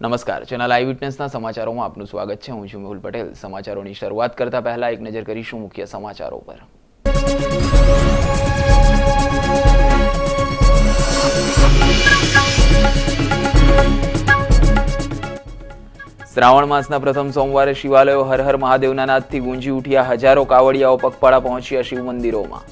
નમસ્કાર, ચેનલ આઈ વિટનેસના સમાચારોમાં આપનું સ્વાગત છે। હું છું મેહુલ પટેલ। સમાચારોની શરૂઆત કરતા પહેલા એક નજર કરીશું મુખ્ય સમાચારો પર। શ્રાવણ માસના પ્રથમ સોમવારે શિવાલયો હર હર મહાદેવના નાદથી ગુંજી ઉઠ્યા। હજારો કાવડિયાઓ પગપાળા પહોંચ્યા શિવ મંદિરોમાં।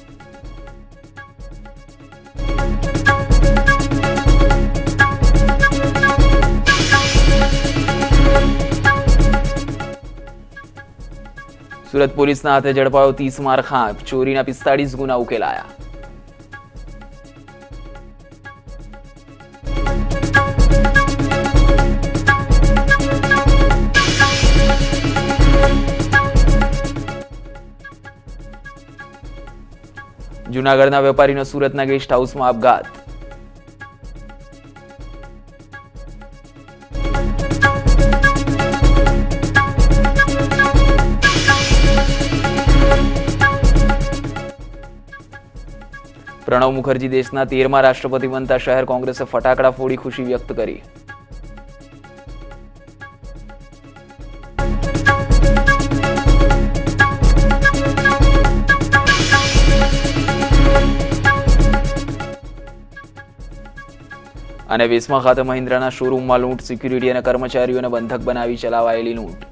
સુરત પોલીસના હાથે ઝડપાયો 30 મારખાં, ચોરીના 45 ગુના ઉકેલાયા। જૂનાગઢના વેપારીનો સુરતના ગેસ્ટ હાઉસમાં આપઘાત। પ્રણવ મુખર્જી દેશના 13મા રાષ્ટ્રપતિ બનતા શહેર કોંગ્રેસે ફટાકડા ફોડી ખુશી વ્યક્ત કરી। અને વેસમા ખાતે મહિન્દ્રાના શોરૂમમાં લૂંટ, સિક્યુરિટી અને કર્મચારીઓને બંધક બનાવી ચલાવાયેલી લૂંટ।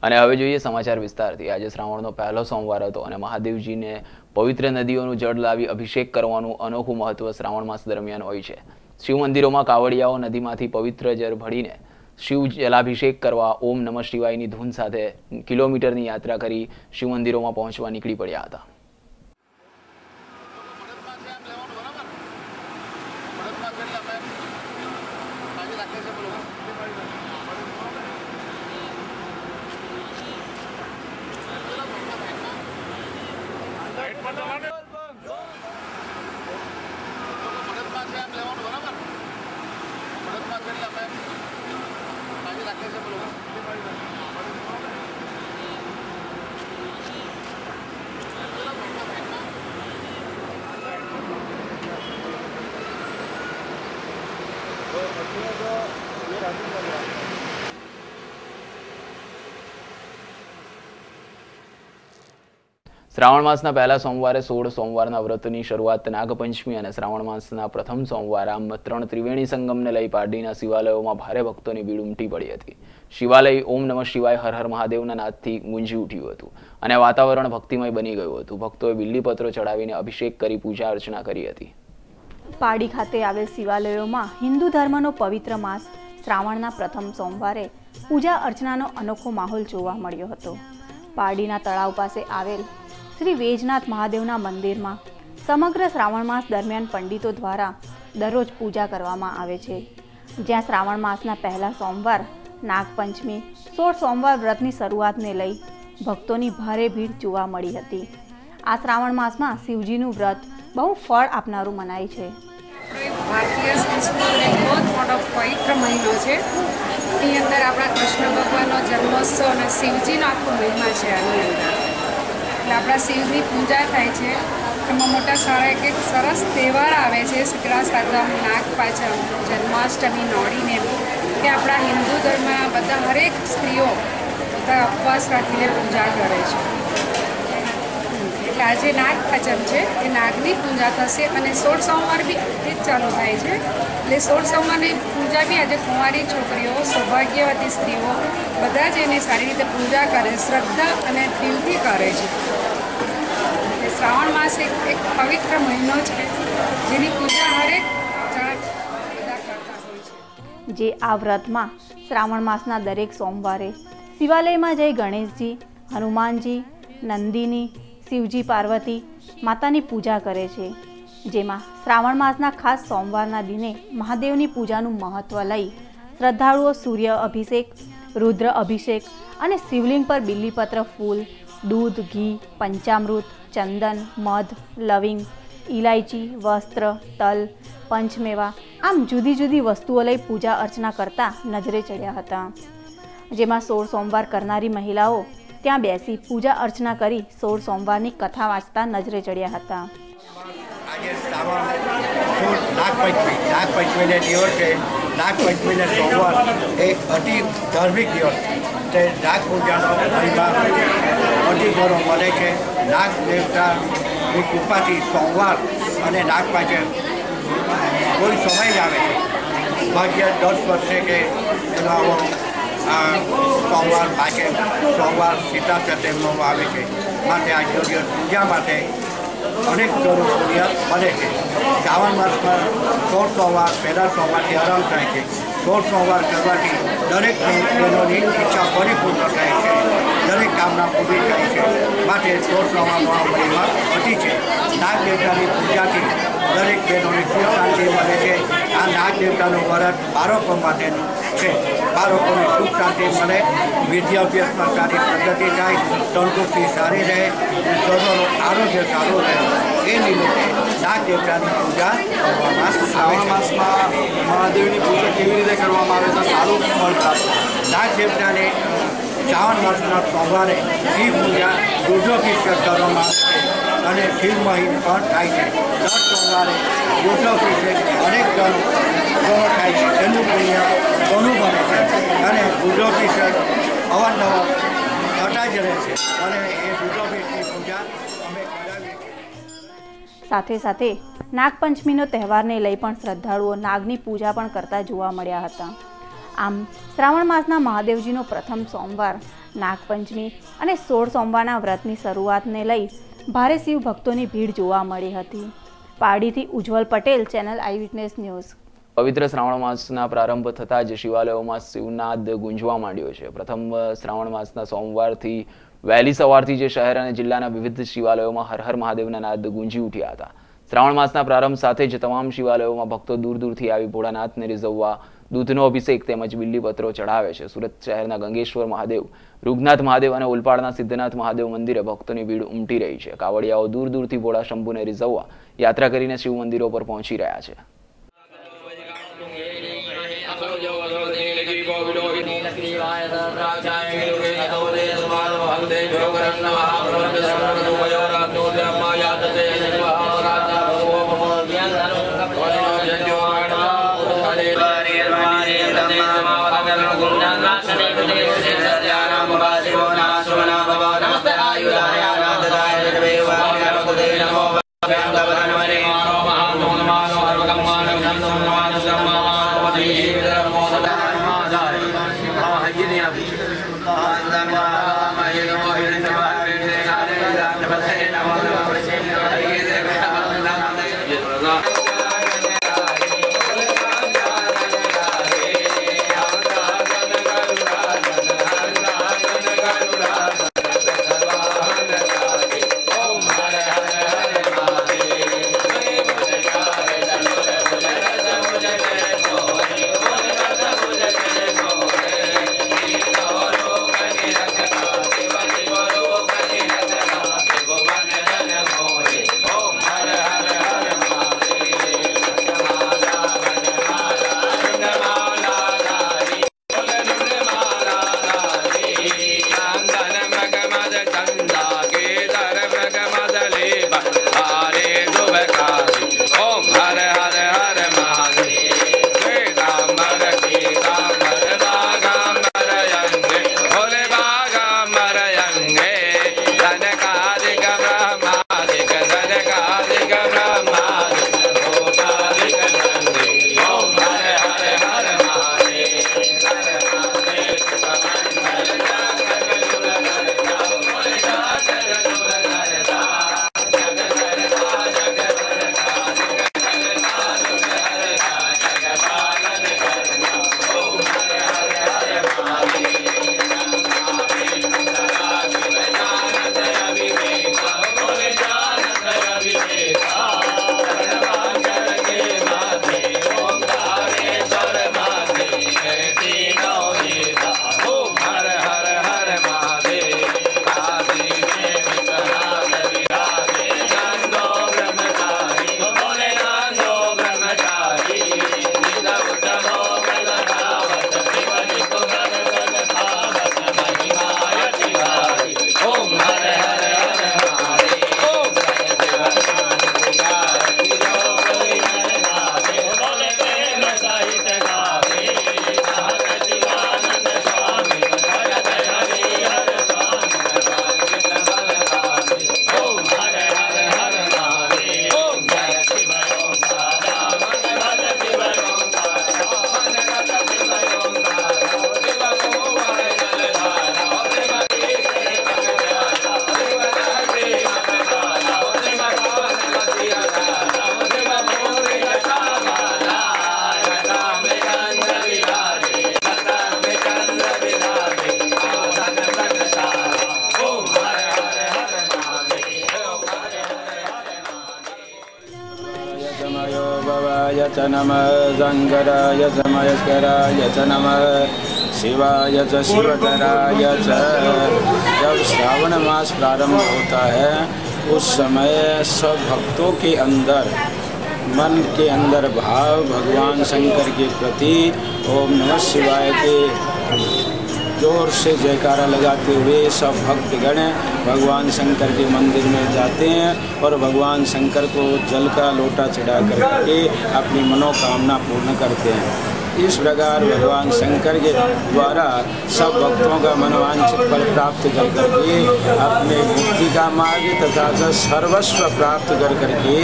અને હવે જોઈએ સમાચાર વિસ્તારથી। આજે શ્રાવણનો પહેલો સોમવાર હતો અને મહાદેવજીને પવિત્ર નદીઓનું જળ લાવી અભિષેક કરવાનું અનોખું મહત્વ શ્રાવણ માસ દરમિયાન હોય છે। શિવ મંદિરોમાં કાવડિયાઓ નદીમાંથી પવિત્ર જળ ભળીને શિવ જલાભિષેક કરવા ઓમ નમઃ શિવાયની ધૂન સાથે કિલોમીટરની યાત્રા કરી શિવ મંદિરોમાં પહોંચવા નીકળી પડ્યા હતા। શ્રાવણ માસના પહેલા સોમવારે 16 સોમવારના વ્રતની શરૂઆત નાગપંચમી અને શ્રાવણ માસના પ્રથમ સોમવાર આમ 3 ત્રિવેણી સંગમને લઈ પારડીના શિવાલયોમાં ભારે ભક્તોની ભીડ ઉમટી પડી હતી। શિવાલય ઓમ નમઃ શિવાય હર હર મહાદેવના નાદથી ગુંજી ઉઠ્યું હતું અને વાતાવરણ ભક્તિમય બની ગયું હતું। ભક્તોએ બિલ્લીપત્રો ચડાવીને અભિષેક કરી પૂજા અર્ચના કરી હતી। પારડી ખાતે આવેલ શિવાલયોમાં હિન્દુ ધર્મનો પવિત્ર માસ શ્રાવણના પ્રથમ સોમવારે પૂજા અર્ચનાનો અનોખો માહોલ જોવા મળ્યો હતો। પારડીના તળાવ પાસે આવેલ શ્રી વેજનાથ મહાદેવના મંદિરમાં સમગ્ર શ્રાવણ માસ દરમિયાન પંડિતો દ્વારા દરરોજ પૂજા કરવામાં આવે છે। જ્યાં શ્રાવણ માસના પહેલા સોમવાર નાગપંચમી 16 સોમવાર વ્રતની શરૂઆતને લઈ ભક્તોની ભારે ભીડ જોવા મળી હતી। આ શ્રાવણ માસમાં શિવજીનું વ્રત બહુ ફળ આપનારું મનાય છે। ભારતીય સંસ્કૃતિનો બહુ મોટો પવિત્ર મહિનો છે। એની અંદર આપણા કૃષ્ણ ભગવાનનો જન્મોત્સવ અને શિવજીનો આખો મહિમા છે। આની અંદર એટલે આપણા શિવની પૂજા થાય છે। એમાં મોટા સારા એક સરસ તહેવાર આવે છે, શીતળા સાતમ, નાગપાંચમ, જન્માષ્ટમી, નોડીને કે આપણા હિન્દુ ધર્મના બધા હરેક સ્ત્રીઓ બધા ઉપવાસ રાખીને પૂજા કરે છે। એટલે આજે નાગપાંચમ છે, એ નાગની પૂજા થશે અને 16 સોમવાર બી તે જ ચાલુ થાય છે। એટલે 16 સોમવારની પૂજા બી આજે કુંવારી છોકરીઓ, સૌભાગ્યવતી સ્ત્રીઓ બધા જ એને સારી રીતે પૂજા કરે, શ્રદ્ધા અને દિલથી કરે છે। શ્રાવણ માસ એક પવિત્ર મહિનો છે જેની પૂજા હરેક જણા બધા કરતા હોય છે। જે આ વ્રતમાં શ્રાવણ માસના દરેક સોમવારે શિવાલયમાં જઈ ગણેશજી, હનુમાનજી, નંદિની, શિવજી, પાર્વતી માતાની પૂજા કરે છે। જેમાં શ્રાવણ માસના ખાસ સોમવારના દિને મહાદેવની પૂજાનું મહત્વ લઈ શ્રદ્ધાળુઓ સૂર્ય અભિષેક, રુદ્ર અભિષેક અને શિવલિંગ પર બિલ્લીપત્ર, ફૂલ, દૂધ, ઘી, પંચામૃત, ચંદન, મધ, લવિંગ, ઇલાયચી, વસ્ત્ર, તલ, પંચમેવા આમ જુદી જુદી વસ્તુઓ લઈ પૂજા અર્ચના કરતા નજરે ચડ્યા હતા। જેમાં 16 સોમવાર કરનારી મહિલાઓ ત્યાં બેસી પૂજા અર્ચના કરી 16 સોમવારની કથા વાંચતા નજરે ચડ્યા હતા. આજે નાગપંચમીને દિવસે નાગપંચમીને સોમવાર એક અતિ ધાર્મિક દિવસ તે નાગ પૂજાનો મહિમા અતિ ઘણો મળે છે. નાગ દેવતાની કૃપાથી સોમવાર અને નાગ પાંચે કોઈ સમય જ આવે છે. ભાગ્ય 10 વર્ષે કે એનો આવો સોમવાર પાંચે સોમવાર સીતા ચતુર્થીમાં આવે છે. માટે આજનો દિવસ પૂજા માટે અનેક ઘણું પુણ્ય મળે છે. શ્રાવણ માસમાં 16 સોમવાર પહેલા સોમવારથી આરંભ થાય છે. 16 સોમવાર કરવાથી દરેક બહેનોની ઈચ્છા પરિપૂર્ણ થાય છે, દરેક કામના પૂરી થાય છે. માટે 16 સોમવારનો આ મહિમા અતિ છે. નાગ દેવતાની પૂજાથી દરેક બહેનોની સુખ શાંતિ મળે છે. આ નાગ દેવતાનું વ્રત બાળકો માટેનું છે. બાળકોની સુખ શાંતિ મળે, વિદ્યાભ્યાસમાં સારી પ્રગતિ થાય, તંદુરસ્તી સારી રહે અને સૌનું આરોગ્ય સારું રહે. એ નિમિત્તે નાગ દેવતાની પૂજા કરવામાં શ્રાવણ માસમાં મહાદેવની પૂજા કેવી રીતે કરવામાં આવે તો સારું ફળ પ્રાપ્ત? નાગ દેવતાને શ્રાવણ માસના સોમવારે શિવ પૂજા રુદ્રાભિષેક કરવામાં આવે છે અને શિવ મહિમ પણ થાય છે. દર સોમવારે રુદ્રાભિષેક અનેક ઘણો થાય છે. એનું પુણ્ય ઘણું બને છે અને રુદ્રાભિષેક અવારનવાર થતા જ રહે છે અને એ રુદ્રાભિષેકની પૂજા અમે કરાવીએ છીએ. સાથે સાથે નાગપંચમીનો તહેવારને લઈ પણ શ્રદ્ધાળુઓ નાગની પૂજા પણ કરતા જોવા મળ્યા હતા. આમ શ્રાવણ માસના મહાદેવજીનો પ્રથમ સોમવાર નાગપંચમી અને 16 સોમવારના વ્રતની શરૂઆતને લઈ ભારે શિવ ભક્તોની ભીડ જોવા મળી હતી. પારડીથી ઉજ્જવલ પટેલ, ચેનલ આઈ વિટનેસ ન્યૂઝ. પવિત્ર શ્રાવણ માસના પ્રારંભ થતાં જ શિવાલયોમાં શિવનાદ ગુંજવા માંડ્યો છે. પ્રથમ શ્રાવણ માસના સોમવારથી વહેલી સવારથી જે શહેર અને જિલ્લાના વિવિધ શિવાલયોમાં હર હર મહાદેવના નાદ ગુંજી ઉઠ્યા હતા. શ્રાવણ માસના પ્રારંભ સાથે જ તમામ શિવાલયોમાં ભક્તો દૂર દૂરથી આવી ભોળાનાથને રીઝવવા દૂધનો અભિષેક તેમજ બિલ્લીપત્રો ચઢાવે છે. સુરત શહેરના ગંગેશ્વર મહાદેવ, રૂગનાથ મહાદેવ અને ઓલપાડના સિદ્ધનાથ મહાદેવ મંદિરે ભક્તોની ભીડ ઉમટી રહી છે. કાવડિયાઓ દૂર દૂરથી ભોળા શંભુને રીઝવવા યાત્રા કરીને શિવ મંદિરો પર પહોંચી રહ્યા છે. नमः शंकराय च महेश्वराय च नमः शिवाय च शिवधराय च। जब श्रावण मास प्रारंभ होता है उस समय सब भक्तों के अंदर मन के अंदर भाव भगवान शंकर के प्रति ओम नमः शिवाय के जोर से जयकारा लगाते हुए सब भक्तगण भगवान शंकर के मंदिर में जाते हैं और भगवान शंकर को जल का लोटा चढ़ा करके अपनी मनोकामना पूर्ण करते हैं। इस प्रकार भगवान शंकर के द्वारा सब भक्तों का मनोवांछित फल प्राप्त कर करके अपने मुक्ति का मार्ग तथा सर्वस्व प्राप्त कर करके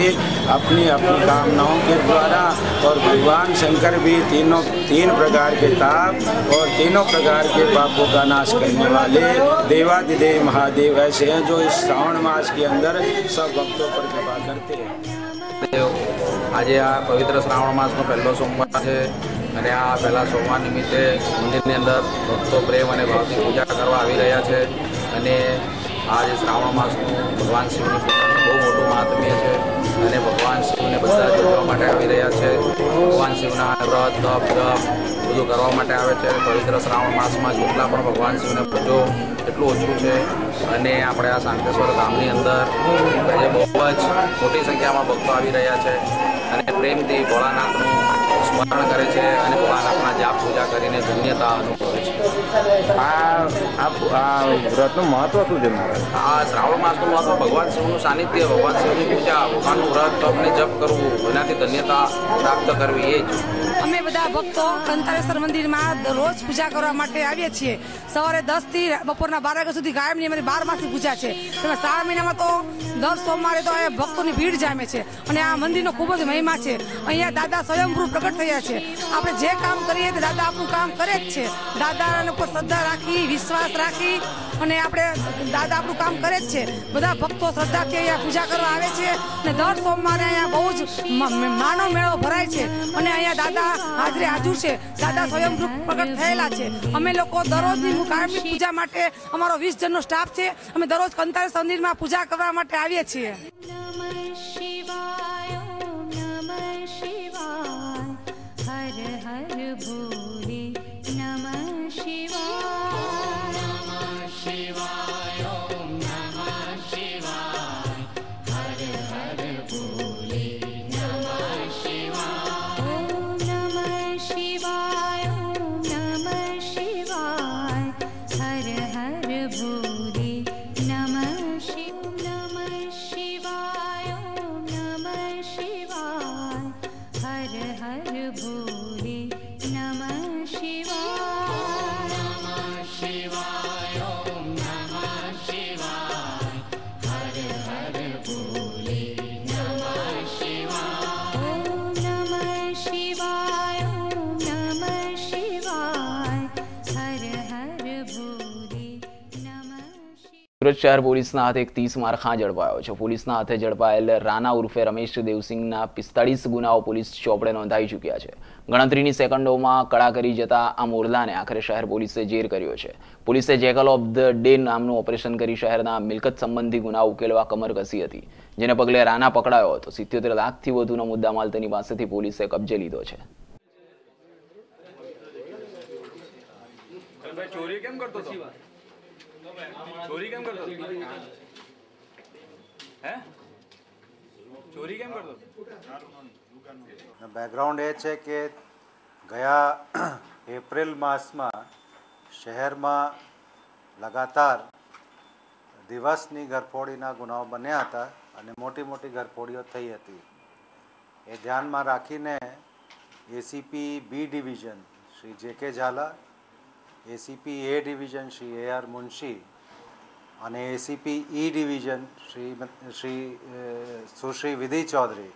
अपनी अपनी कामनाओं के द्वारा और भगवान शंकर भी तीन प्रकार के ताप और तीनों प्रकार के पापों का नाश करने वाले देवादिदेव महादेव ऐसे हैं जो इस श्रावण मास के अंदर सब भक्तों पर कृपा करते हैं। आज आ पवित्र श्रावण मासનો પહેલો સોમવાર છે અને આ પહેલા સોમવાર નિમિત્તે મંદિરની અંદર ભક્તો પ્રેમ અને ભાવથી પૂજા કરવા આવી રહ્યા છે અને આજે શ્રાવણ માસનું ભગવાન શિવની પૂજાનું બહુ મોટું મહાત્મ્ય છે અને ભગવાન શિવને બધા જોડવા માટે આવી રહ્યા છે। ભગવાન શિવના વ્રત તપ જપ બધું કરવા માટે આવે છે। પવિત્ર શ્રાવણ માસમાં જેટલા પણ ભગવાન શિવને પૂજો એટલું ઓછું છે અને આપણે આ શાંતેશ્વર ધામની અંદર આજે બહુ જ મોટી સંખ્યામાં ભક્તો આવી રહ્યા છે અને પ્રેમથી ભોળાનાથનું સ્મરણ કરે છે અને ભોળાનાથના જાપ પૂજા કરીને ધન્યતા અનુભવે છે। આ વ્રતનું મહત્વ શું છે મારા? આ શ્રાવણ માસનું મહત્વ ભગવાન શિવનું સાનિધ્ય, ભગવાન શિવની પૂજા, ભગવાનનું વ્રત તપને જપ કરવું, એનાથી ધન્યતા પ્રાપ્ત કરવી એ જ। અમે બધા ભક્તો કંતારેશ્વર મંદિરમાં રોજ પૂજા કરવા માટે આવીએ છીએ। સવારે 10 થી બપોરના 12 વાગ્યા સુધી કાયમની અમારી 12 માસની પૂજા છે। તેમાં શ્રાવણ મહિનામાં તો દર સોમવારે તો અહીંયા ભક્તોની ભીડ જામે છે અને આ મંદિરનો ખૂબ જ મહિમા છે। અહીંયા દાદા સ્વયંભૂ પ્રગટ થયા છે। આપણે જે કામ કરીએ તે દાદા આપણું કામ કરે જ છે। દાદાને ઉપર શ્રદ્ધા રાખી, વિશ્વાસ રાખી અને આપણે દાદા આપણું કામ કરે જ છે। બધા ભક્તો શ્રદ્ધાથી અહીંયા પૂજા કરવા આવે છે અને દર સોમવારે અહીંયા બહુ જ માનો મેળો ભરાય છે અને અહીંયા દાદા હાજરે હાજર છે। દાદા સ્વયંભૂ પ્રગટ થયેલા છે। અમે લોકો દરરોજની કાયમની પૂજા માટે અમારો 20 જણનો સ્ટાફ છે। અમે દરરોજ કંતારેશ્વર મંદિરમાં પૂજા કરવા માટે આવીએ છીએ। સુરત શહેર પોલીસના હાથે એક 30 મારખાં ઝડપાયો છે। પોલીસના હાથે ઝડપાયેલ રાના ઉર્ફે રમેશ દેવસિંહના 45 ગુનાઓ પોલીસ ચોપડે નોંધાઈ ચૂક્યા છે। ગણતરીની સેકન્ડોમાં કડા કરી જતા આ મોરલાને આખરે શહેર પોલીસે જેર કર્યો છે। પોલીસે જેકલ ઓફ ધ ડે નામનું ઓપરેશન કરી શહેરના મિલકત સંબંધી ગુના ઉકેલવા કમર કસી હતી, જેને પગલે રાના પકડાયો હતો। 77 લાખથી વધુનો મુદ્દામાલ તેની પાસેથી પોલીસે કબજે લીધો છે। ચોરી કેમ કરતો હતો? ચોરી કેમ કરતો? હે? ચોરી કેમ કરતો? બેકગ્રાઉન્ડ એ છે કે ગયા એપ્રિલ માસમાં શહેરમાં લગાતાર દિવસની ઘરફોડીના ગુનાઓ બન્યા હતા અને મોટી મોટી ઘરફોડીઓ થઈ હતી। એ ધ્યાનમાં રાખીને ACP B division Shri J K. Zala, ACP A division Shri A R. Munshi અને એસીપી ઈ ડિવિઝન સુશ્રી વિધિ ચૌધરી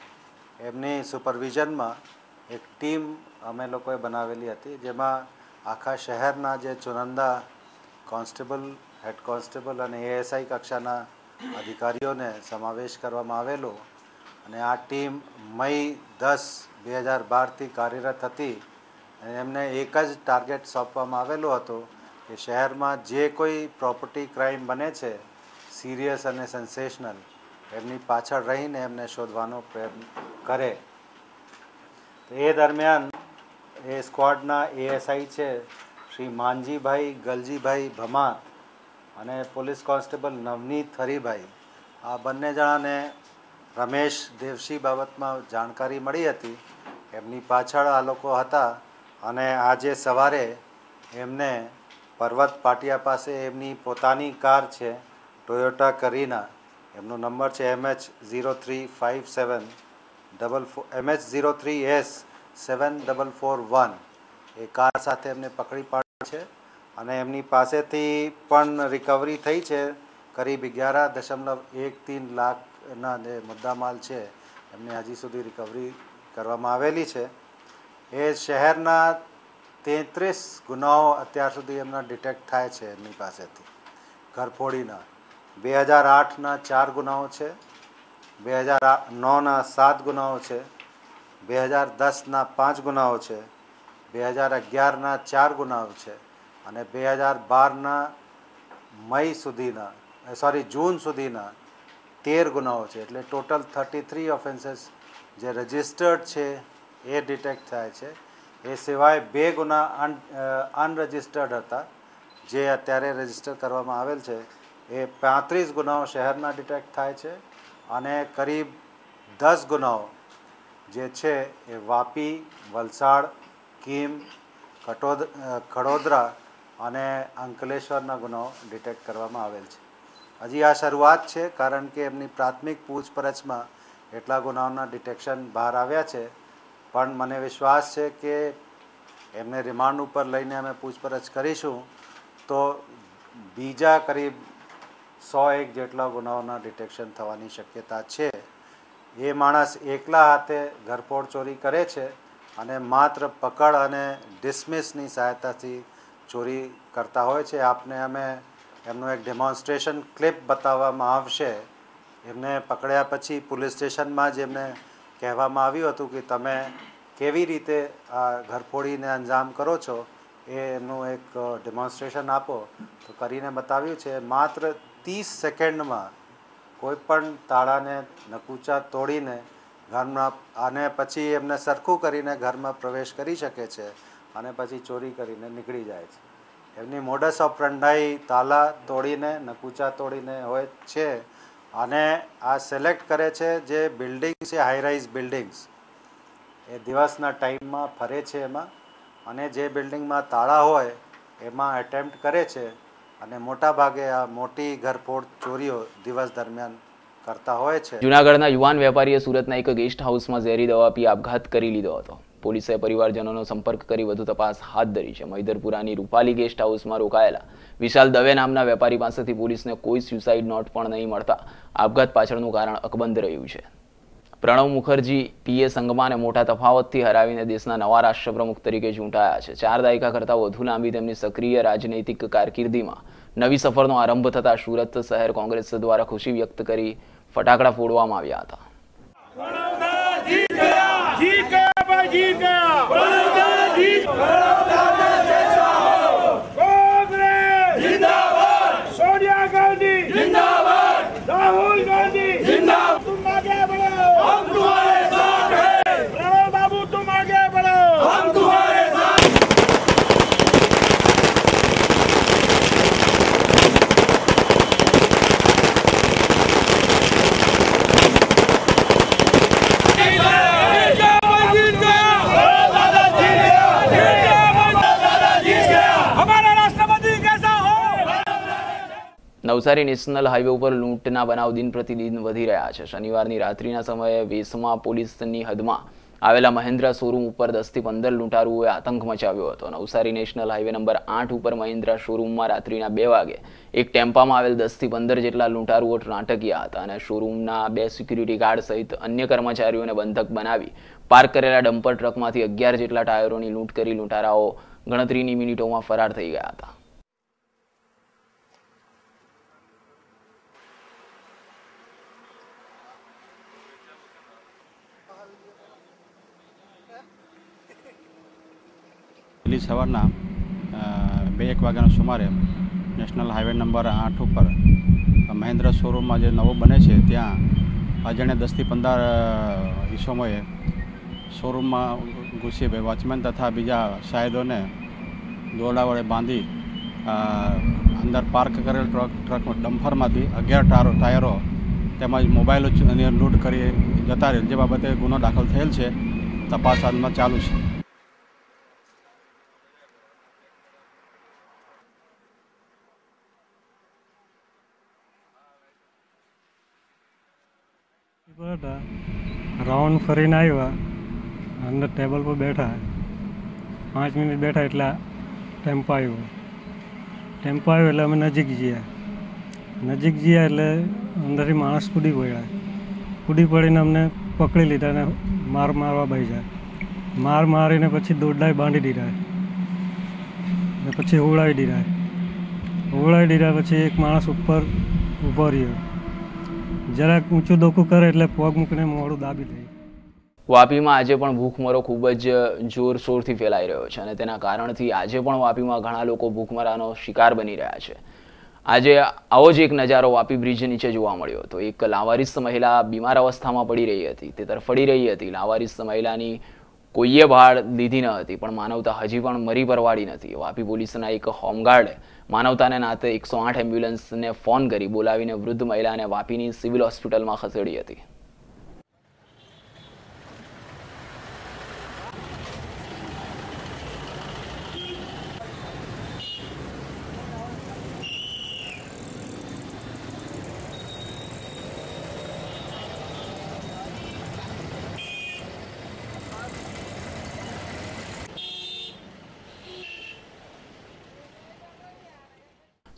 એમની સુપરવિઝનમાં એક ટીમ અમે લોકોએ બનાવેલી હતી, જેમાં આખા શહેરના જે ચુનંદા કોન્સ્ટેબલ, હેડ કોન્સ્ટેબલ અને એએસઆઈ કક્ષાના અધિકારીઓને સમાવેશ કરવામાં આવેલો અને આ ટીમ મઈ 10, 2012થી કાર્યરત હતી અને એમને એક જ ટાર્ગેટ સોંપવામાં આવેલો હતો કે શહેરમાં જે કોઈ પ્રોપર્ટી ક્રાઇમ બને છે સિરિયસ અને સેન્સેશનલ, એમની પાછળ રહીને એમને શોધવાનો પ્રયત્ન કરે। તો એ દરમિયાન એ સ્ક્વોડના ASI છે શ્રી માનજીભાઈ ગલજીભાઈ ભમાર અને પોલીસ કોન્સ્ટેબલ નવનીત હરિભાઈ, આ બંને જણાને રમેશ દેવશી બાબતમાં જાણકારી મળી હતી. એમની પાછળ આ લોકો હતા અને આજે સવારે એમને પર્વત પાટિયા પાસે એમની પોતાની કાર છે ટોયોટા કરીના, એમનો નંબર છે MH03S7441, એ કાર સાથે એમને પકડી પાડી છે અને એમની પાસેથી પણ રિકવરી થઈ છે કરીબ 11.13 લાખના જે મુદ્દામાલ છે એમને હજી સુધી રિકવરી કરવામાં આવેલી છે. એ શહેરના 33 ગુનાઓ અત્યાર સુધી એમના ડિટેક્ટ થાય છે એમની પાસેથી. ઘરફોડીના 2008ના 4 ગુનાઓ છે, 2009ના 7 ગુનાઓ છે, 2010ના 5 ગુનાઓ છે, 2011ના 4 ગુનાઓ છે અને 2012ના જૂન સુધીના 13 ગુનાઓ છે. એટલે ટોટલ 33 ઓફેન્સીસ જે રજિસ્ટર્ડ છે એ ડિટેક્ટ થાય છે. એ સિવાય 2 ગુના અનરજિસ્ટર્ડ હતા જે અત્યારે રજિસ્ટર કરવામાં આવેલ છે. એ 35 ગુનાઓ શહેરના ડિટેક્ટ થાય છે અને કરીબ 10 ગુનાઓ જે છે એ વાપી, વલસાડ, કીમ, કડોદરા અને અંકલેશ્વરના ગુનાઓ ડિટેક્ટ કરવામાં આવેલ છે. હજી આ શરૂઆત છે કારણ કે એમની પ્રાથમિક પૂછપરછમાં એટલા ગુનાઓના ડિટેક્શન બહાર આવ્યા છે, પણ મને વિશ્વાસ છે કે એમને રિમાન્ડ ઉપર લઈને અમે પૂછપરછ કરીશું તો બીજા કરીબ 101 જેટલા ગુનાઓના ડિટેક્શન થવાની શક્યતા છે. એ માણસ એકલા હાથે ઘરફોડ ચોરી કરે છે અને માત્ર પકડ અને ડિસમિસની સહાયતાથી ચોરી કરતા હોય છે. આપને અમે એમનું એક ડેમોન્સ્ટ્રેશન ક્લિપ બતાવવામાં આવશે. એમને પકડ્યા પછી પોલીસ સ્ટેશનમાં જ એમને કહેવામાં આવ્યું હતું કે તમે કેવી રીતે આ ઘરફોડીને અંજામ કરો છો, એ એમનું એક ડેમોન્સ્ટ્રેશન આપો. તો કરીને બતાવ્યું છે. માત્ર 30 સેકન્ડમાં કોઈ પણ તાળાને નકુચા તોડીને ઘરમાં અને પછી એમને સરખું કરીને ઘરમાં પ્રવેશ કરી શકે છે અને પછી ચોરી કરીને નીકળી જાય છે. એમની મોડસ ઓપરન્ડાઈ તાલા તોડીને નકુચા તોડીને હોય છે અને આ સિલેક્ટ કરે છે જે બિલ્ડિંગ છે, હાઈરાઇઝ બિલ્ડિંગ્સ, એ દિવસના ટાઈમમાં ફરે છે એમાં અને જે બિલ્ડિંગમાં તાળા હોય એમાં એટેમ્પ્ટ કરે છે અને મોટા ભાગે આ મોટી ઘરફોડ ચોરીઓ દિવસ દરમિયાન કરતા હોય છે. જૂનાગઢના યુવાન વેપારીએ સુરતના એક ગેસ્ટ હાઉસમાં ઝેરી દવા પી આપઘાત કરી લીધો હતો. પોલીસે પરિવારજનોનો સંપર્ક કરી વધુ તપાસ હાથ ધરી છે. મહિધરપુરાની રૂપાલી ગેસ્ટ હાઉસમાં રોકાયેલા વિશાલ દવે નામના વેપારી પાસેથી પોલીસને કોઈ સ્યુસાઇડ નોટ પણ નહીં મળતા આપઘાત પાછળનું કારણ અકબંધ રહ્યું છે. પ્રણવ મુખર્જી પીએ સંગમાને મોટા તફાવતથી હરાવીને દેશના નવા રાષ્ટ્રપ્રમુખ તરીકે ચૂંટાયા છે. 4 દાયકા કરતાં વધુ લાંબી તેમની સક્રિય રાજનૈતિક કારકિર્દીમાં નવી સફરનો આરંભ થતાં સુરત શહેર કોંગ્રેસ દ્વારા ખુશી વ્યક્ત કરી ફટાકડા ફોડવામાં આવ્યા હતા. નવસારી નેશનલ હાઈવે ઉપર લૂંટના બનાવ દિન પ્રતિદિન વધી રહ્યા છે. શનિવારની રાત્રિના સમયે વેસમા પોલીસની હદમાં આવેલા મહિન્દ્રા શોરૂમ ઉપર 10 થી 15 લૂંટારુઓએ આતંક મચાવ્યો હતો. નવસારી નેશનલ હાઈવે નંબર 8 ઉપર મહિન્દ્રા શોરૂમમાં રાત્રિના 2 વાગે એક ટેમ્પામાં આવેલ 10 થી 15 જેટલા લૂંટારુઓ નાટકીયા હતા અને શોરૂમના 2 સિક્યુરિટી ગાર્ડ સહિત અન્ય કર્મચારીઓને બંધક બનાવી પાર્ક કરેલા ડમ્પર ટ્રકમાંથી 11 જેટલા ટાયરોની લૂંટ કરી લૂંટારાઓ ગણતરીની મિનિટોમાં ફરાર થઈ ગયા હતા. સવારના 2-1 વાગ્યાના સુમારે નેશનલ હાઈવે નંબર 8 ઉપર મહિન્દ્રા શોરૂમમાં જે નવો બને છે ત્યાં અજાણ્યા 10 થી 15 ઈસમોએ શોરૂમમાં ઘૂસી વોચમેન તથા બીજા શાયદોને દોરડા વડે બાંધી અંદર પાર્ક કરેલ ટ્રક ડમ્ફરમાંથી 11 ટાયરો તેમજ મોબાઈલો લૂંટ કરી જતા રહેલ, જે બાબતે ગુનો દાખલ થયેલ છે. તપાસ હાલમાં ચાલુ છે. રાઉન્ડ ફરીને આવ્યા, અંદર ટેબલ પર બેઠા, 5 મિનિટ બેઠા એટલે ટેમ્પો આવ્યો એટલે અમે નજીક ગયા એટલે અંદરથી માણસ કૂદી પડીને અમને પકડી લીધા અને મારવા બેસ્યા. મારીને પછી દોરડાએ બાંધી દીધા ને પછી હોવડાવી દીધા. પછી એક માણસ ઉપર ઊભો રહ્યો, જરાક ઊંચું ડોકું કરે એટલે પગ મૂકીને મોઢું દાબી દે. વાપીમાં આજે પણ ભૂખમરો ખૂબ જ જોરશોરથી ફેલાઈ રહ્યો છે અને તેના કારણથી આજે પણ વાપીમાં ઘણા લોકો ભૂખમરાનો શિકાર બની રહ્યા છે. આજે આવો જ એક નજારો વાપી બ્રિજ નીચે જોવા મળ્યો હતો. એક લાવારીસ મહિલા બીમાર અવસ્થામાં પડી રહી હતી, તે તરફડી રહી હતી. લાવારીસ મહિલાની કોઈએ ભાળ લીધી ન હતી, પણ માનવતા હજી પણ મરી પરવાડી નથી. વાપી પોલીસના એક હોમગાર્ડે માનવતાને નાતે 108 એમ્બ્યુલન્સને ફોન કરી બોલાવીને વૃદ્ધ મહિલાને વાપીની સિવિલ હોસ્પિટલમાં ખસેડી હતી.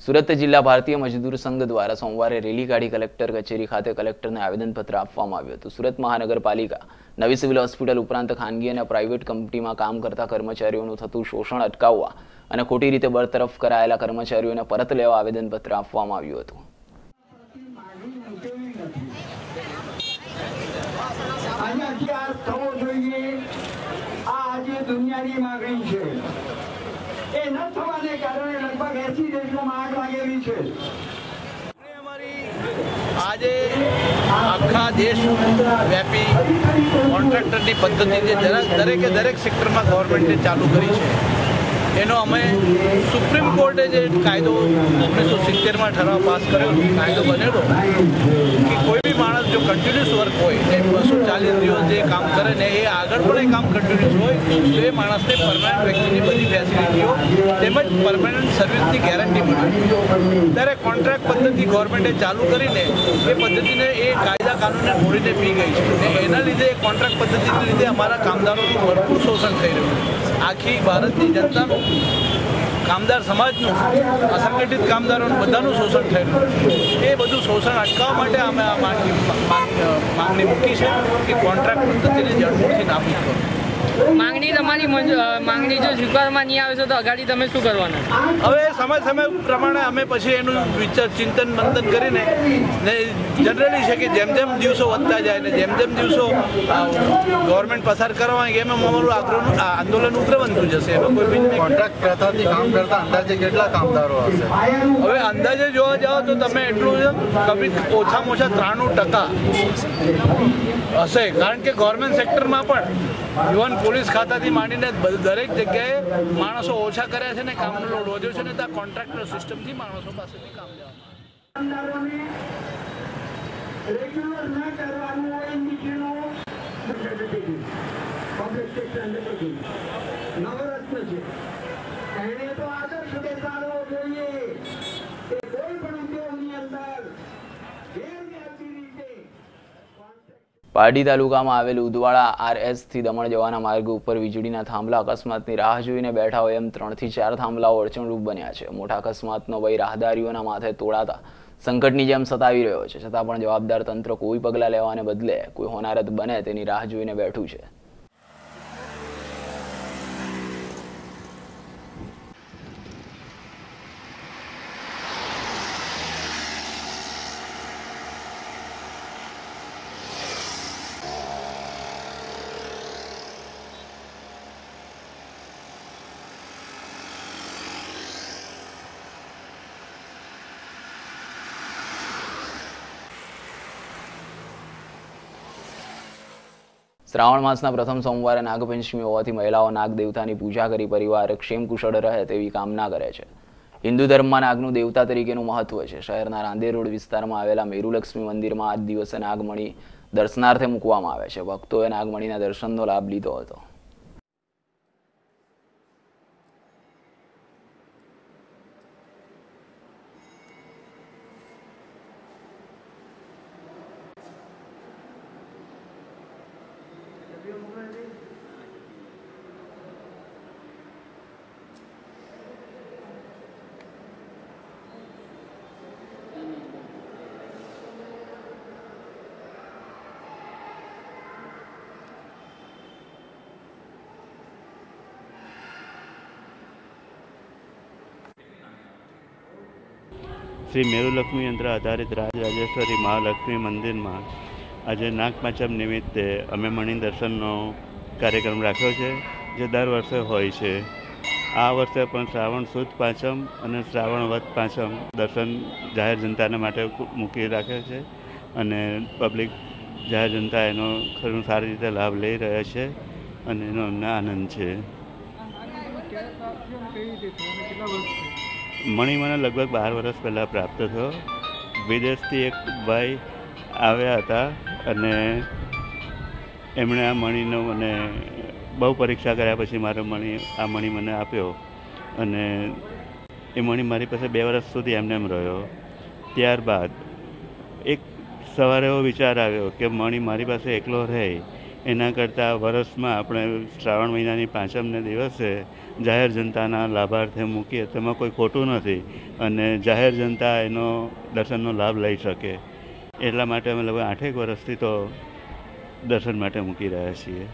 સુરત જિલ્લા ભારતીય મજદૂર સંઘ દ્વારા સોમવારે રેલી કાઢી કલેક્ટર કચેરી ખાતે કલેક્ટરને આવેદનપત્ર આપવામાં આવ્યું હતું. સુરત મહાનગરપાલિકા નવી સિવિલ હોસ્પિટલ ઉપરાંત ખાનગી અને પ્રાઇવેટ કંપનીમાં કામ કરતા કર્મચારીઓનું થતું શોષણ અટકાવવા અને ખોટી રીતે બરતરફ કરાયેલા કર્મચારીઓને પરત લેવા આવેદનપત્ર આપવામાં આવ્યું હતું. એ ન થવાને કારણે લગભગ 80 દેશોમાં આગ લાગેલી છે. આજે આખા દેશ વ્યાપી કોન્ટ્રાક્ટરની પદ્ધતિ જે દરેક સેક્ટરમાં ગવર્મેન્ટે ચાલુ કરી છે, એનો અમે સુપ્રીમ કોર્ટે જે કાયદો 1970માં ઠરાવ પાસ કર્યો, કાયદો બનેલો કે કોઈ બી માણસ જો કન્ટિન્યુઅસ વર્ક હોય એ 240 દિવસ જે કામ કરે ને એ આગળ પણ એ કામ કન્ટિન્યુઅસ હોય તો એ માણસને પરમાનન્ટ વ્યક્તિની બધી ફેસિલિટીઓ તેમજ પરમાનન્ટ સર્વિસની ગેરંટી મળે. ત્યારે કોન્ટ્રાક્ટ પદ્ધતિ ગવર્મેન્ટે ચાલુ કરીને એ પદ્ધતિને એ કાયદા કાનૂનને મોડીને પી ગઈ છે ને એના લીધે કોન્ટ્રાક્ટ પદ્ધતિને લીધે અમારા કામદારોનું ભરપૂર શોષણ થઈ રહ્યું છે. આખી ભારતની જનતાનું, કામદાર સમાજનું, અસંગઠિત કામદારોનું બધાનું શોષણ થઈ રહ્યું છે. એ બધું શોષણ અટકાવવા માટે અમે આ માંગણી મૂકી છે કે કોન્ટ્રાક્ટ પદ્ધતિને જડમૂળથી નાબૂદ કરો. માંગણી જો સ્વીકારવામાં નહીં આવે છે તો અગાડી તમે શું કરવાના? હવે સમય પ્રમાણે અમે પછી એનું ચિંતન મંથન કરીને ને જનરલી છે કે જેમ જેમ દિવસો વધતા જાય ને જેમ દિવસો ગવર્મેન્ટ પસાર કરવાની એમ અમારું આંદોલન ઉગ્ર બનતું જશે. એમાં કોઈ બીજું કોન્ટ્રાક્ટ પ્રથાથી કામ કરતા અંદાજે કેટલા કામદારો હશે? હવે અંદાજે જોવા જાઓ તો તમે એટલું ઓછામાં ઓછા 93% હશે, કારણ કે ગવર્મેન્ટ સેક્ટરમાં પણ ઇવન પોલીસ ખાતાથી માંડીને દરેક જગ્યાએ માણસો ઓછા કર્યા છે ને કામનો લોડ વધ્યો છે ને ત્યાં કોન્ટ્રાક્ટર સિસ્ટમથી માણસો પાસેથી કામ લેવાનું. રેગ્યુલર ન કરવાનું હોય નીચેનો નવરત્ન છે, એને તો આદર્શ બેસાડવો જોઈએ કે કોઈ પણ ઉદ્યોગની અંદર ગેરવ્યાજબી રીતે. પારડી તાલુકામાં આવેલ ઉદવાડા RS થી દમણ જવાના માર્ગ ઉપર વીજળીના થાંભલા અકસ્માતની રાહ જોઈને બેઠા હોય એમ 3 થી 4 થાંભલાઓ અડચણરૂપ બન્યા છે. મોટા અકસ્માતનો ભય રાહદારીઓના માથે તોડાતા સંકટની જેમ સતાવી રહ્યો છે. છતાં પણ જવાબદાર તંત્ર કોઈ પગલાં લેવાને બદલે કોઈ હોનારત બને તેની રાહ જોઈને બેઠું છે. શ્રાવણ માસના પ્રથમ સોમવારે નાગપંચમી હોવાથી મહિલાઓ નાગ દેવતાની પૂજા કરી પરિવાર ક્ષેમ કુશળ રહે તેવી કામના કરે છે. હિન્દુ ધર્મમાં નાગનું દેવતા તરીકેનું મહત્વ છે. શહેરના રાંદેર રોડ વિસ્તારમાં આવેલા મેરુલક્ષ્મી મંદિરમાં આજ દિવસે નાગમણી દર્શનાર્થે મૂકવામાં આવે છે. ભક્તોએ નાગમણીના દર્શનનો લાભ લીધો હતો. શ્રી મેરુલક્ષ્મી યંત્ર આધારિત રાજરાજેશ્વરી મહાલક્ષ્મી મંદિરમાં આજે નાગપાંચમ નિમિત્તે અમે મણિ દર્શનનો કાર્યક્રમ રાખ્યો છે, જે દર વર્ષે હોય છે. આ વર્ષે પણ શ્રાવણ સુદ પાંચમ અને શ્રાવણ વદ પાંચમ દર્શન જાહેર જનતાને માટે મૂકી રાખે છે અને પબ્લિક જાહેર જનતા એનો સારી રીતે લાભ લઈ રહ્યા છે અને એનો અમને આનંદ છે. મણિ મને લગભગ 12 વર્ષ પહેલાં પ્રાપ્ત થયો. વિદેશથી એક ભાઈ આવ્યા હતા અને એમણે આ મણિનો મને બહુ પરીક્ષા કર્યા પછી આ મણિ મને આપ્યો અને એ મણિ મારી પાસે 2 વર્ષ સુધી એમને એમ રહ્યો. ત્યારબાદ એક સવારે એવો વિચાર આવ્યો કે મણિ મારી પાસે એકલો રહે એના કરતાં વર્ષમાં આપણે શ્રાવણ મહિનાની પાંચમને દિવસે જાહેર જનતાના લાભાર્થે મૂકીએ તેમાં કોઈ ખોટું નથી અને જાહેર જનતા એનો દર્શનનો લાભ લઈ શકે. એટલા માટે અમે લગભગ 8 વર્ષથી તો દર્શન માટે મૂકી રહ્યા છીએ.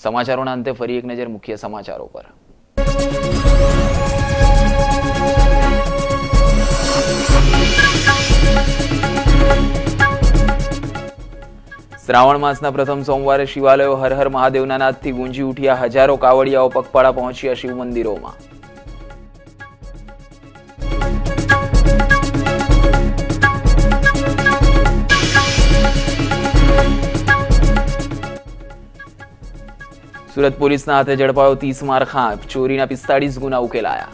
સમાચારોના અંતે ફરી એક નજર મુખ્ય સમાચારો પર. શ્રાવણ માસના પ્રથમ સોમવારે શિવાલયો હર હર મહાદેવના નાદથી ગુંજી ઉઠ્યા. હજારો કાવડિયાઓ પગપાળા પહોંચ્યા શિવ મંદિરોમાં. સુરત પોલીસના હાથે ઝડપાયો 30 મારખાં. ચોરીના 45 ગુના ઉકેલાયા.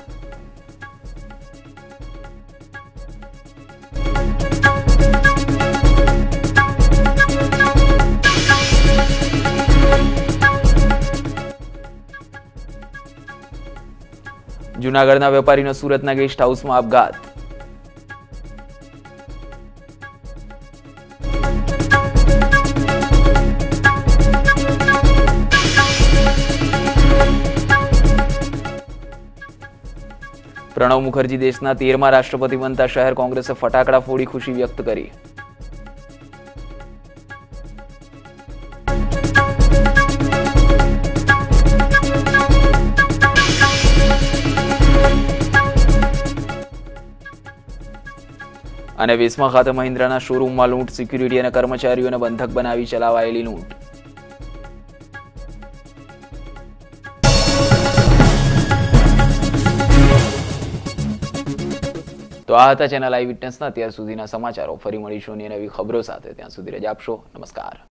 જૂનાગઢના વેપારીનો સુરતના ગેસ્ટ હાઉસમાં આપઘાત. પ્રણવ મુખર્જી દેશના 13મા રાષ્ટ્રપતિ બનતા શહેર કોંગ્રેસે ફટાકડા ફોડી ખુશી વ્યક્ત કરી. અને વેસમા ખાતે મહિન્દ્રાના શોરૂમમાં લૂંટ, સિક્યુરિટી અને કર્મચારીઓને બંધક બનાવી ચલાવાયેલી લૂંટ. તો આ હતા ચેનલ આઈ વિટનેસના અત્યાર સુધીના સમાચારો. ફરી મળીશું નવી ખબરો સાથે. ત્યાં સુધી રજા આપશો. નમસ્કાર.